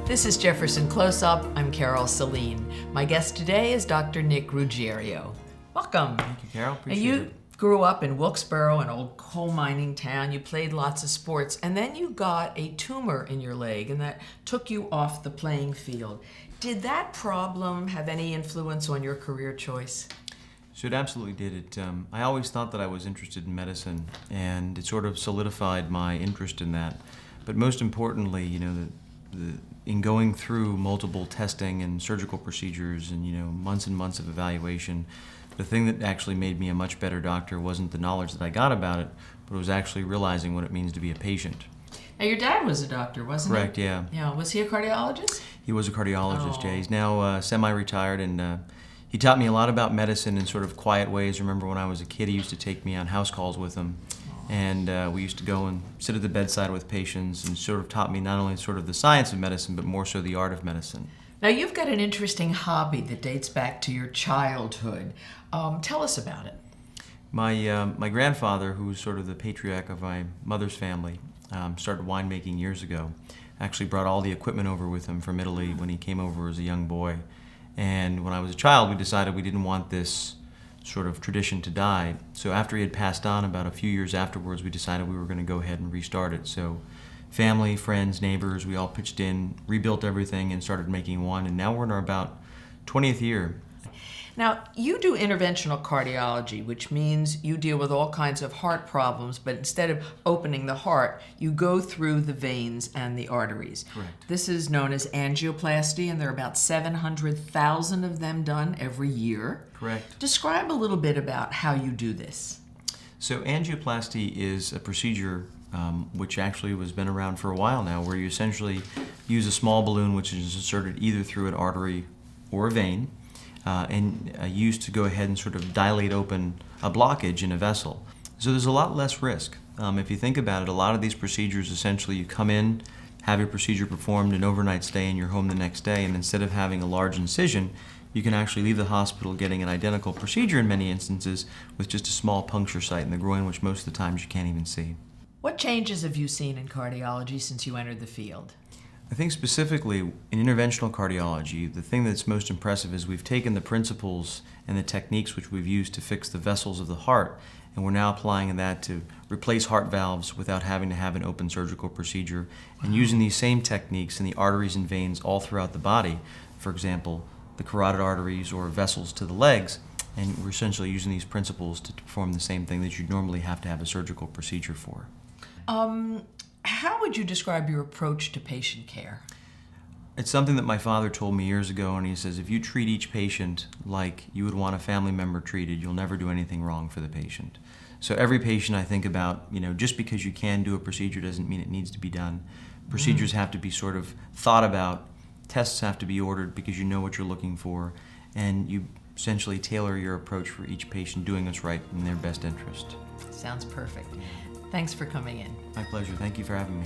This is Jefferson Close-Up. I'm Carol Celine. My guest today is Dr. Nick Ruggiero. Welcome. Thank you, Carol. Appreciate you it. grew up in Wilkesboro, an old coal mining town. You played lots of sports, and then you got a tumor in your leg, and that took you off the playing field. Did that problem have any influence on your career choice? So it absolutely did. I always thought that I was interested in medicine, and it sort of solidified my interest in that. But most importantly, in going through multiple testing and surgical procedures and months and months of evaluation, the thing that actually made me a much better doctor wasn't the knowledge that I got about it, but it was actually realizing what it means to be a patient. Now, your dad was a doctor, wasn't he? Correct, yeah. Yeah. Was he a cardiologist? He was a cardiologist, Oh. yeah. He's now semi-retired, and he taught me a lot about medicine in sort of quiet ways. I remember when I was a kid, he used to take me on house calls with him. And we used to go and sit at the bedside with patients and sort of taught me not only sort of the science of medicine, but more so the art of medicine. Now, you've got an interesting hobby that dates back to your childhood. Tell us about it. My grandfather, who was sort of the patriarch of my mother's family, started winemaking years ago. Actually brought all the equipment over with him from Italy when he came over as a young boy. And when I was a child, we decided we didn't want this sort of tradition to die. So after he had passed on, about a few years afterwards, we decided we were going to go ahead and restart it. So family, friends, neighbors, we all pitched in, rebuilt everything, and started making one. And now we're in our about 20th year. Now, you do interventional cardiology, which means you deal with all kinds of heart problems, but instead of opening the heart, you go through the veins and the arteries. Correct. This is known as angioplasty, and there are about 700,000 of them done every year. Correct. Describe a little bit about how you do this. So angioplasty is a procedure which actually has been around for a while now, where you essentially use a small balloon which is inserted either through an artery or a vein, and used to go ahead and sort of dilate open a blockage in a vessel. So there's a lot less risk. If you think about it, a lot of these procedures, essentially you come in, have your procedure performed, an overnight stay, and you're home the next day, and instead of having a large incision, you can actually leave the hospital getting an identical procedure in many instances with just a small puncture site in the groin, which most of the times you can't even see. What changes have you seen in cardiology since you entered the field? I think specifically in interventional cardiology, the thing that's most impressive is we've taken the principles and the techniques which we've used to fix the vessels of the heart, and we're now applying that to replace heart valves without having to have an open surgical procedure, and using these same techniques in the arteries and veins all throughout the body. For example, the carotid arteries or vessels to the legs, and we're essentially using these principles to perform the same thing that you'd normally have to have a surgical procedure for. How would you describe your approach to patient care? It's something that my father told me years ago, and he says, if you treat each patient like you would want a family member treated, you'll never do anything wrong for the patient. So every patient I think about, just because you can do a procedure doesn't mean it needs to be done. Procedures have to be sort of thought about, tests have to be ordered because you know what you're looking for, and you essentially tailor your approach for each patient, doing what's right in their best interest. Sounds perfect. Thanks for coming in. My pleasure. Thank you for having me.